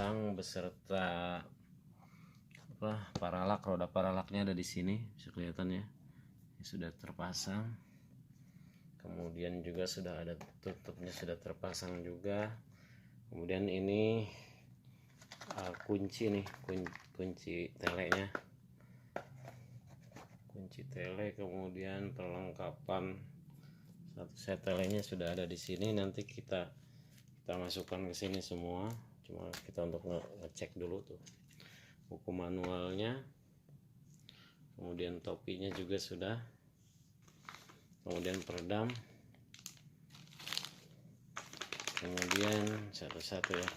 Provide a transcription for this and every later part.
terpasang beserta paralak. Roda paralaknya ada di sini, bisa kelihatan ya. Ini sudah terpasang. Kemudian juga sudah ada tutupnya, sudah terpasang juga. Kemudian ini kunci nih, kunci telenya, kunci tele. Kemudian perlengkapan satu set telenya sudah ada di sini. Nanti kita masukkan ke sini semua. Cuma kita untuk ngecek dulu tuh buku manualnya. Kemudian topinya juga sudah. Kemudian peredam. Kemudian satu-satu ya.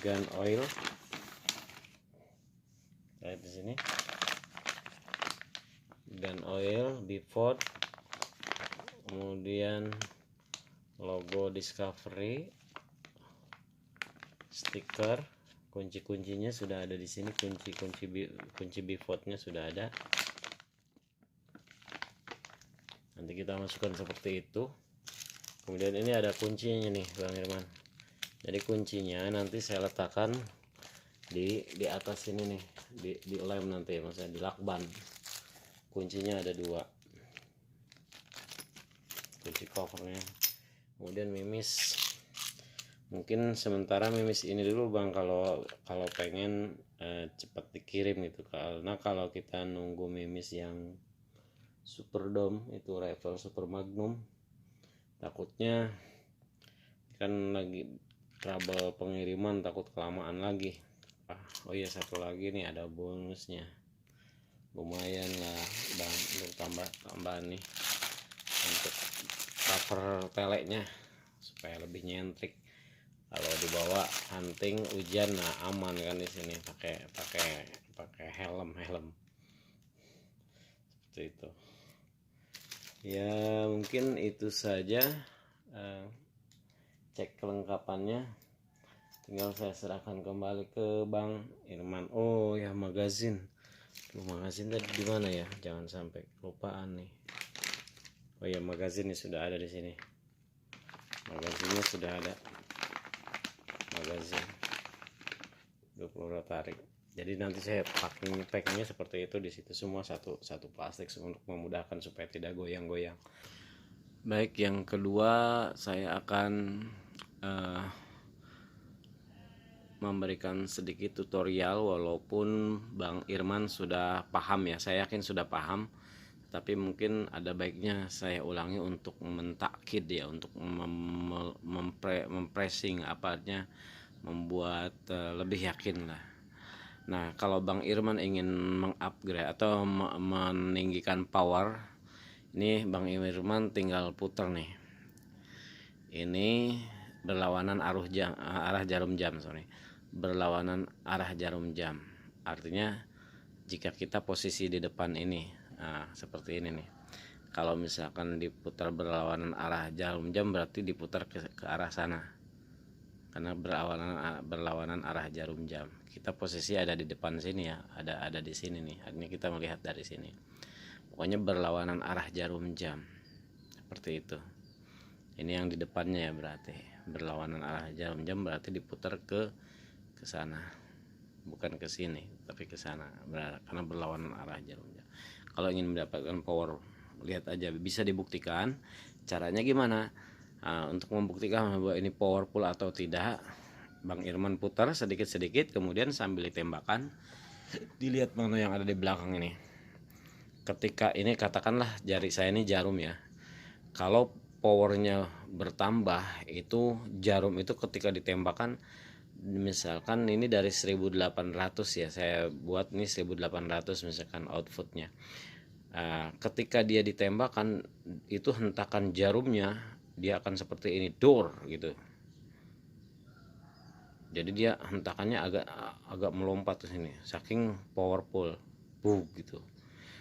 Gun oil. Lihat di sini. Gun oil, Beford. Kemudian logo Discovery, stiker, kunci-kuncinya sudah ada di sini. Kunci Befordnya sudah ada. Nanti kita masukkan seperti itu. Kemudian ini ada kuncinya nih Bang Irman. Jadi kuncinya nanti saya letakkan di atas ini nih, di lem nanti, maksudnya di lakban. Kuncinya ada 2, kunci covernya. Kemudian mimis, mungkin sementara mimis ini dulu Bang, kalau pengen cepat dikirim gitu. Karena kalau kita nunggu mimis yang Super Dome itu rifle Super Magnum, takutnya kan lagi trouble pengiriman, takut kelamaan lagi. Oh iya, satu lagi nih ada bonusnya, lumayan lah Bang, untuk tambahan nih untuk cover teleknya supaya lebih nyentrik. Kalau dibawa hunting hujan, nah aman kan di sini, pakai helm seperti itu ya. Mungkin itu saja cek kelengkapannya. Tinggal saya serahkan kembali ke Bang Irman. Oh ya, magazin tadi di mana ya, jangan sampai kelupaan nih. Oh ya, magazinnya sudah ada di sini. Magazinnya sudah ada, magazin 20 rotary. Jadi nanti saya packingnya seperti itu, di situ semua satu plastik untuk memudahkan supaya tidak goyang-goyang. Baik, yang kedua saya akan memberikan sedikit tutorial, walaupun Bang Irman sudah paham ya, saya yakin sudah paham, tapi mungkin ada baiknya saya ulangi untuk mentakkid ya, untuk mempressing apanya, membuat lebih yakin lah. Nah, kalau Bang Irman ingin mengupgrade atau meninggikan power, ini Bang Irman tinggal puter nih. Ini berlawanan arah jarum jam, berlawanan arah jarum jam. Artinya jika kita posisi di depan ini, nah seperti ini nih. Kalau misalkan diputar berlawanan arah jarum jam, berarti diputar ke arah sana, karena berlawanan arah jarum jam. Kita posisi ada di depan sini ya, ada di sini nih. Artinya kita melihat dari sini. Pokoknya berlawanan arah jarum jam, seperti itu. Ini yang di depannya ya, berarti berlawanan arah jarum jam, berarti diputar ke sana, bukan ke sini tapi ke sana, karena berlawanan arah jarum jam. Kalau ingin mendapatkan power, lihat aja, bisa dibuktikan. Caranya gimana? Untuk membuktikan bahwa ini powerful atau tidak, Bang Irman putar sedikit-sedikit, kemudian sambil ditembakkan, dilihat mana yang ada di belakang ini. Ketika ini, katakanlah jari saya ini jarum ya, kalau powernya bertambah, itu jarum itu ketika ditembakkan, misalkan ini dari 1800 ya, saya buat ini 1800 misalkan outputnya. Ketika dia ditembakkan, itu hentakan jarumnya dia akan seperti ini, door gitu. Jadi dia hentakannya agak melompat ke sini, saking powerful, gitu.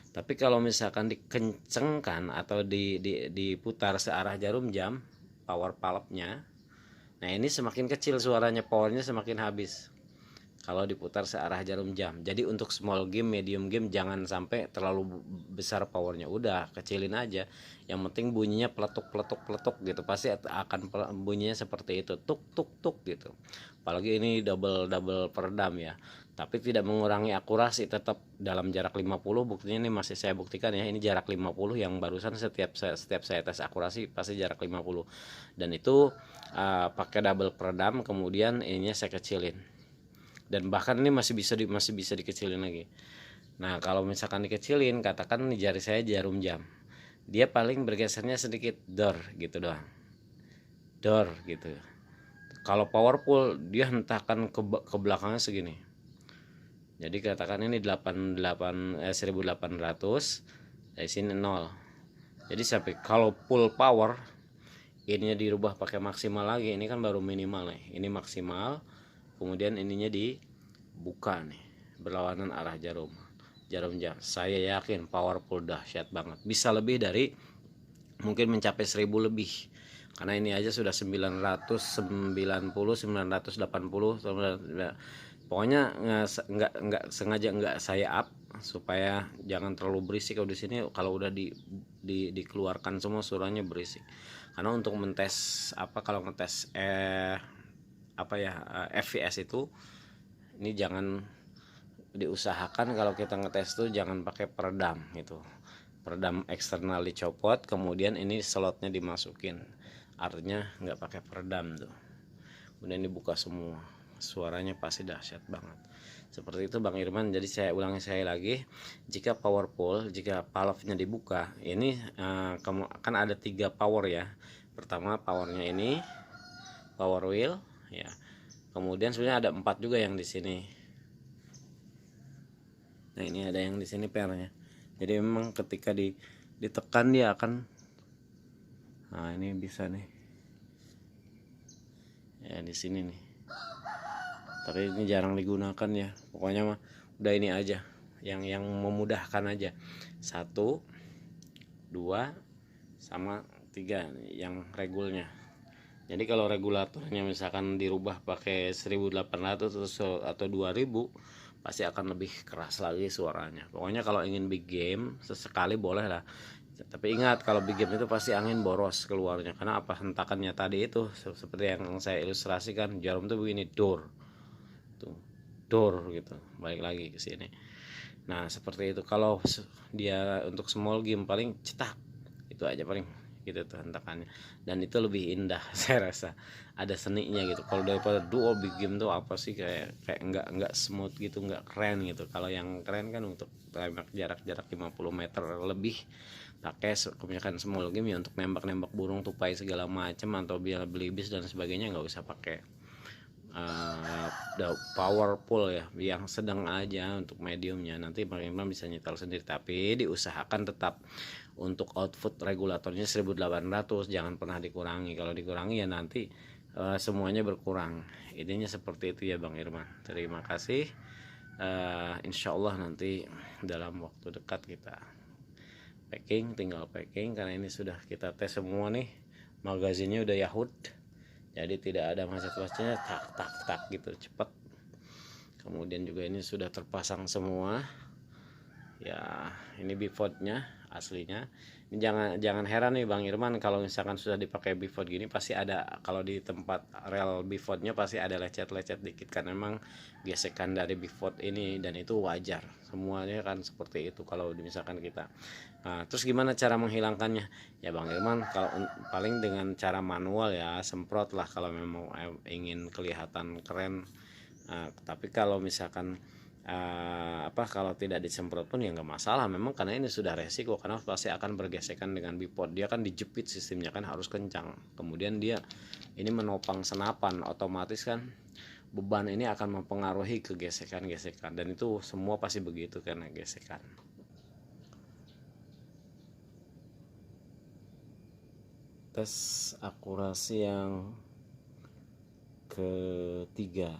Tapi kalau misalkan dikencengkan atau diputar searah jarum jam, power pulpnya, nah ini semakin kecil suaranya, powernya semakin habis. kalau diputar searah jarum jam. Jadi untuk small game, medium game jangan sampai terlalu besar powernya, udah kecilin aja. Yang penting bunyinya peletuk gitu, pasti akan bunyinya seperti itu, tuk tuk tuk gitu. Apalagi ini double peredam ya, tapi tidak mengurangi akurasi, tetap dalam jarak 50. Buktinya ini masih saya buktikan ya, ini jarak 50 yang barusan setiap saya tes akurasi pasti jarak 50. Dan itu pakai double peredam, kemudian ininya saya kecilin, dan bahkan ini masih bisa dikecilin lagi. Nah kalau misalkan dikecilin, katakan jari saya jarum jam, dia paling bergesernya sedikit dor gitu doang, dor gitu. Kalau powerful dia hentakan ke belakangnya segini. Jadi katakan ini 1800, dari sini 0. Jadi sampai kalau full power ininya dirubah pakai maksimal lagi, ini kan baru minimal nih, ini maksimal, kemudian ininya dibuka nih berlawanan arah jarum jam. Saya yakin powerful, dahsyat banget, bisa lebih dari, mungkin mencapai 1000 lebih, karena ini aja sudah 990, 980, pokoknya nggak sengaja nggak saya up supaya jangan terlalu berisik. Kalau di sini kalau udah dikeluarkan semua suaranya berisik, karena untuk mentes kalau ngetes FPS itu, ini jangan diusahakan kalau kita ngetes tuh jangan pakai peredam gitu. Peredam eksternal dicopot, kemudian ini slotnya dimasukin, artinya nggak pakai peredam tuh, kemudian dibuka semua, suaranya pasti dahsyat banget. Seperti itu Bang Irman. Jadi saya ulangi lagi, jika powerful, jika valve-nya dibuka, ini kan ada 3 power ya. Pertama powernya ini power wheel ya, kemudian sebenarnya ada 4 juga yang di sini. Nah ini ada yang di sini pernya. Jadi memang ketika ditekan dia akan, nah ini bisa nih ya di sini nih, tapi ini jarang digunakan ya. Pokoknya mah udah ini aja yang memudahkan aja, 1, 2, sama 3 yang regulnya. Jadi kalau regulatornya misalkan dirubah pakai 1800 atau 2000, pasti akan lebih keras lagi suaranya. Pokoknya kalau ingin big game sesekali boleh lah, tapi ingat kalau big game itu pasti angin boros keluarnya, karena apa, hentakannya tadi itu seperti yang saya ilustrasikan, jarum tuh begini, door tuh, door gitu, balik lagi ke sini. Nah seperti itu. Kalau dia untuk small game paling cetak, itu aja paling gitu tuh hentakannya, dan itu lebih indah saya rasa, ada seninya gitu. Kalau daripada duo big game tuh apa sih, kayak enggak smooth gitu, enggak keren gitu. Kalau yang keren kan untuk tembak jarak 50 meter lebih, pakai kebanyakan small game ya untuk nembak burung, tupai segala macam, atau biar belibis dan sebagainya, nggak usah pakai powerful ya, yang sedang aja. Untuk mediumnya nanti Bang Imam bisa nyetel sendiri, tapi diusahakan tetap untuk output regulatornya 1800, jangan pernah dikurangi. Kalau dikurangi ya nanti semuanya berkurang. Idenya seperti itu ya Bang Irman. Terima kasih. Insya Allah nanti dalam waktu dekat kita tinggal packing, karena ini sudah kita tes semua nih, magazinnya udah Yahud, jadi tidak ada macet-macetnya, tak gitu, cepat. Kemudian juga ini sudah terpasang semua ya. Ini bifotnya aslinya. Ini jangan heran nih Bang Irman, kalau misalkan sudah dipakai bifot gini, pasti ada, kalau di tempat rel bifotnya pasti ada lecet-lecet dikit, kan memang gesekan dari bifot ini, dan itu wajar, semuanya kan seperti itu kalau misalkan kita. Nah, terus gimana cara menghilangkannya ya Bang Irman? Kalau paling dengan cara manual ya, semprot lah kalau memang ingin kelihatan keren. Tapi kalau misalkan kalau tidak disemprot pun ya nggak masalah memang, karena ini sudah resiko, karena pasti akan bergesekan dengan bipod. Dia kan dijepit, sistemnya kan harus kencang, kemudian dia ini menopang senapan, otomatis kan beban ini akan mempengaruhi ke gesekan-gesekan, dan itu semua pasti begitu karena gesekan. Tes akurasi yang ketiga,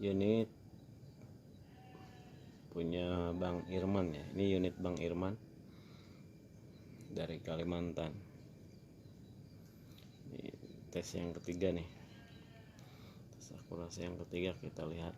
unit punya Bang Irman ya. Ini unit Bang Irman dari Kalimantan. Ini tes yang ketiga nih, tes akurasi yang ketiga, kita lihat.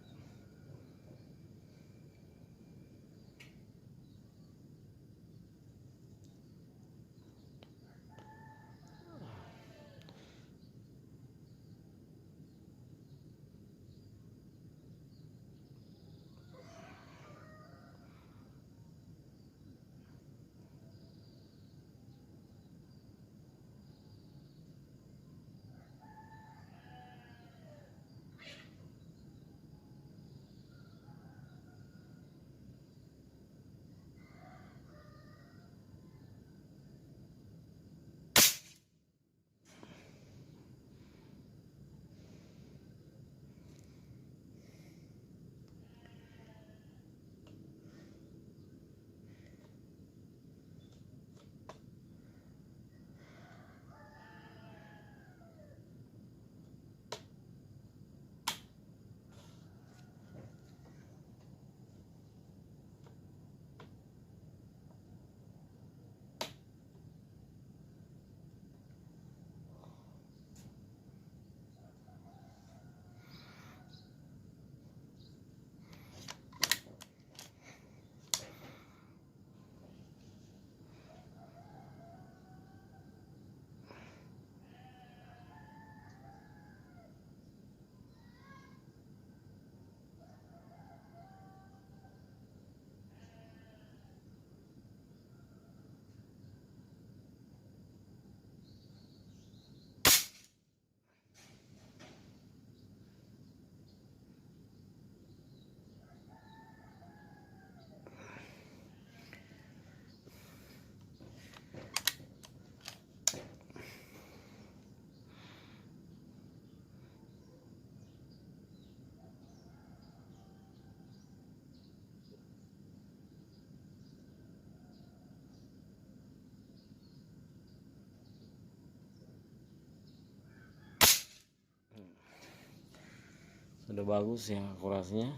Sudah bagus ya akurasinya,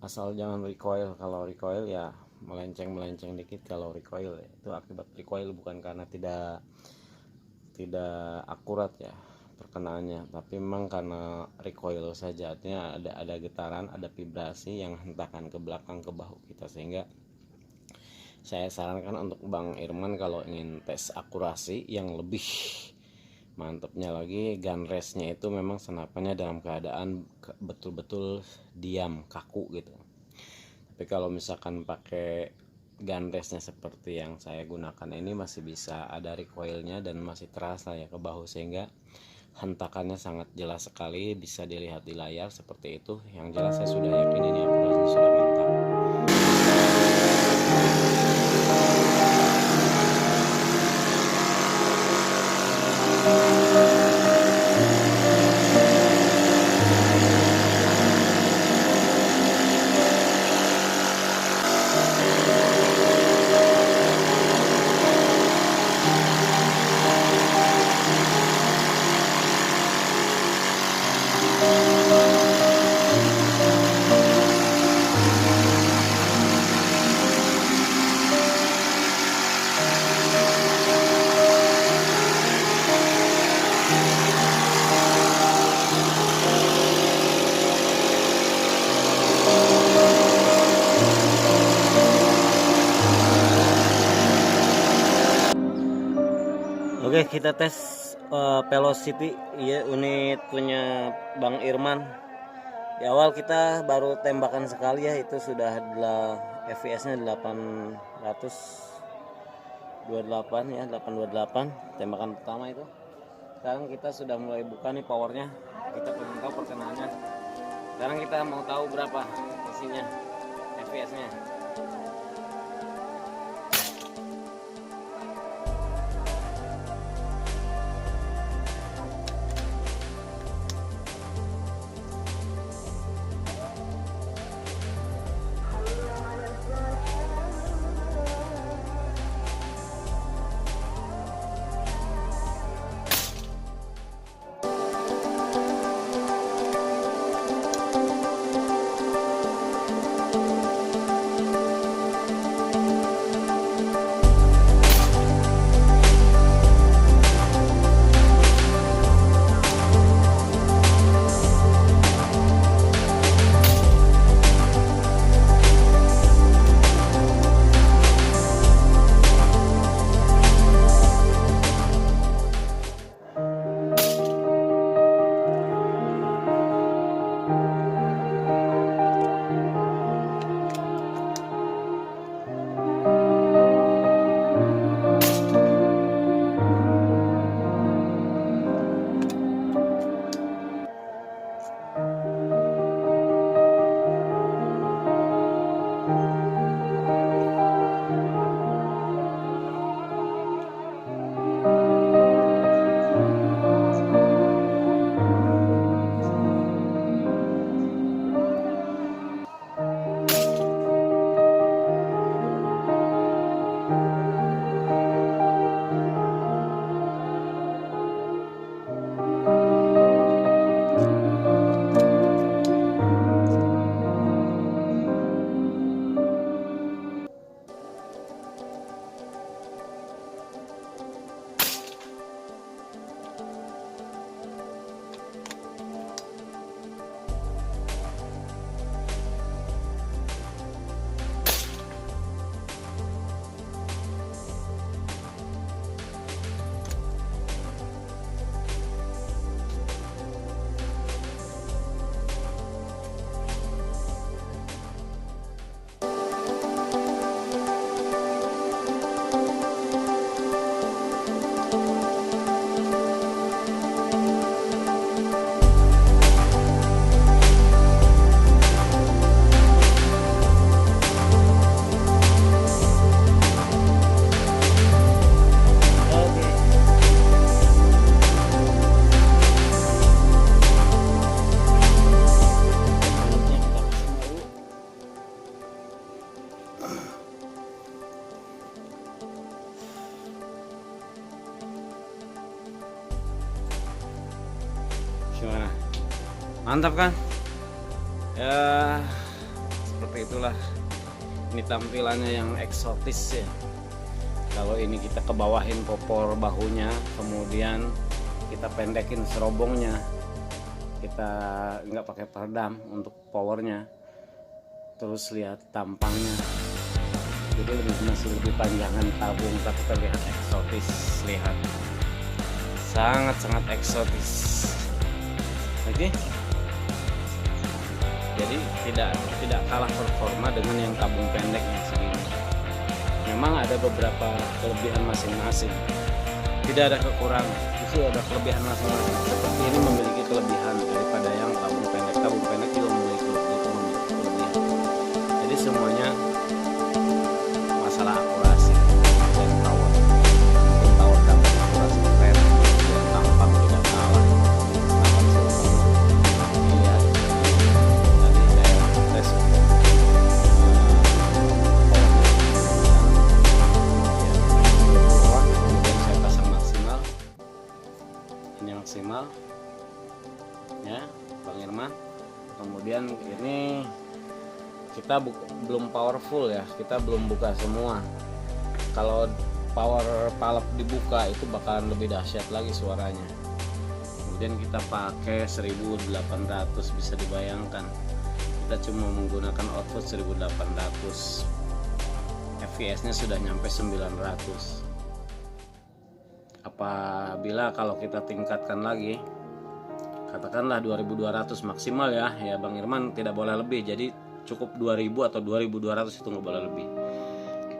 asal jangan recoil. Kalau recoil ya melenceng dikit. Kalau recoil ya, itu akibat recoil, bukan karena tidak akurat ya perkenaannya, tapi memang karena recoil saja. Artinya ada getaran, ada vibrasi yang hentakan ke belakang, ke bahu kita, sehingga saya sarankan untuk Bang Irman kalau ingin tes akurasi yang lebih mantapnya lagi, gun rest-nya itu memang senapannya dalam keadaan betul-betul diam, kaku gitu. Tapi kalau misalkan pakai gun rest-nya seperti yang saya gunakan ini, masih bisa ada recoil-nya dan masih terasa ya ke bahu, sehingga hentakannya sangat jelas sekali, bisa dilihat di layar seperti itu. Yang jelas saya sudah yakin ini akurasinya sudah mantap. Oke, kita tes velocity ya, unit punya Bang Irman. Di awal kita baru tembakan sekali ya, itu sudah fps nya 828 ya, 828 tembakan pertama itu. Sekarang kita sudah mulai buka nih powernya, kita pengen tahu perkenaannya. Sekarang kita mau tahu berapa isinya, fps nya. Gimana? Mantap kan? Ya seperti itulah. Ini tampilannya yang eksotis ya. Kalau ini kita kebawahin popor bahunya, kemudian kita pendekin serobongnya, kita nggak pakai peredam untuk powernya, terus lihat tampangnya, jadi masih lebih panjangan tabung tapi terlihat eksotis. Lihat, sangat eksotis. Oke, jadi tidak kalah performa dengan yang tabung pendek yang segini. Memang ada beberapa kelebihan masing-masing, tidak ada kekurangan, justru ada kelebihan masing-masing. Seperti ini memiliki kelebihan daripada yang tabung pendek. Tabung pendek juga memiliki kelebihan. Jadi semuanya masalah akurasi dan power. Mungkin power dapat akurasi keren, dan tampang tidak kalah. Lihat, tadi saya tes maksimal ya Bang Irman. Kemudian ini kita belum powerful ya, kita belum buka semua. Kalau power palep dibuka itu bakalan lebih dahsyat lagi suaranya. Kemudian kita pakai 1800, bisa dibayangkan kita cuma menggunakan output 1800, fps nya sudah nyampe 900. Apabila kalau kita tingkatkan lagi, katakanlah 2200 maksimal ya Bang Irman, tidak boleh lebih. Jadi cukup 2000 atau 2200, itu nggak boleh lebih.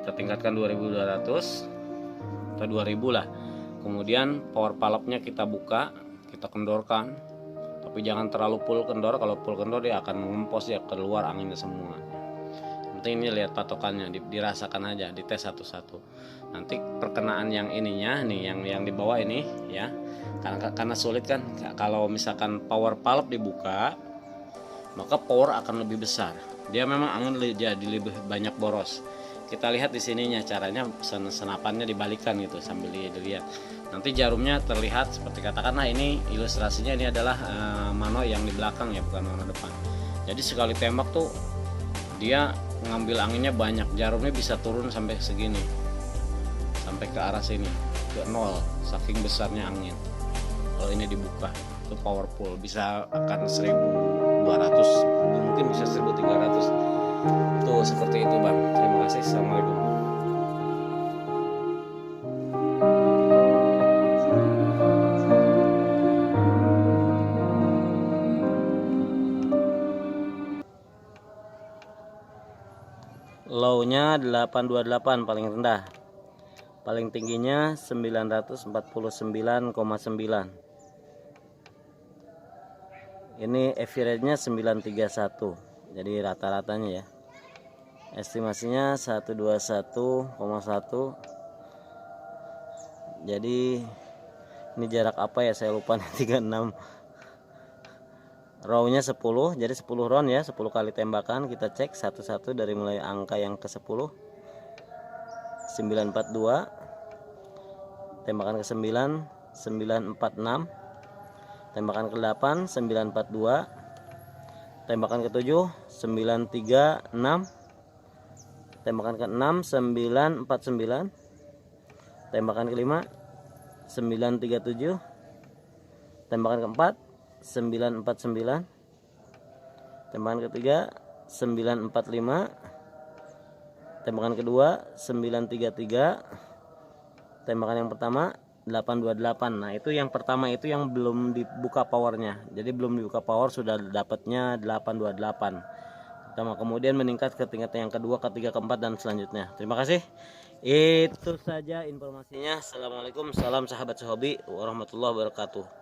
Kita tingkatkan 2200 atau 2000 lah. Kemudian power palapnya kita buka, kita kendorkan, tapi jangan terlalu full kendor. Kalau full kendor dia akan ngempos, ya keluar anginnya semua. Nanti ini lihat patokannya, dirasakan aja, dites satu-satu. Nanti perkenaan yang ininya nih, yang di bawah ini ya, karena sulit kan. Kalau misalkan power palep dibuka, maka power akan lebih besar. Dia memang angin jadi lebih banyak boros. Kita lihat di sininya caranya, senapannya dibalikan gitu sambil dilihat. Nanti jarumnya terlihat seperti, katakanlah ini ilustrasinya, ini adalah mano yang di belakang ya, bukan mano depan. Jadi sekali tembak tuh dia ngambil anginnya banyak, jarumnya bisa turun sampai segini, sampai ke arah sini, ke 0, saking besarnya angin. Kalau ini dibuka itu powerful, bisa akan 1200, mungkin bisa 1300 tuh, seperti itu Bang. Terima kasih, assalamualaikum. Low-nya 828 paling rendah, paling tingginya 949,9. Ini average-nya 931, jadi rata-ratanya ya. Estimasinya 121,1. Jadi ini jarak apa ya, saya lupa nih, 36. Row-nya 10, jadi 10 round ya, 10 kali tembakan. Kita cek satu-satu dari mulai angka yang ke 10. 942, tembakan ke 9, 946, tembakan ke 8, 942, tembakan ke 7, 936, tembakan ke 6, 949, tembakan ke 5, 937, tembakan ke 4, 949, tembakan ketiga 945, tembakan kedua 933, tembakan yang pertama 828. Nah itu yang pertama, itu yang belum dibuka powernya, jadi belum dibuka power sudah dapatnya 828. Kemudian meningkat ke tingkat yang kedua, ketiga, keempat, dan selanjutnya. Terima kasih, itu saja informasinya. Assalamualaikum, salam sahabat sehobi warahmatullahi wabarakatuh.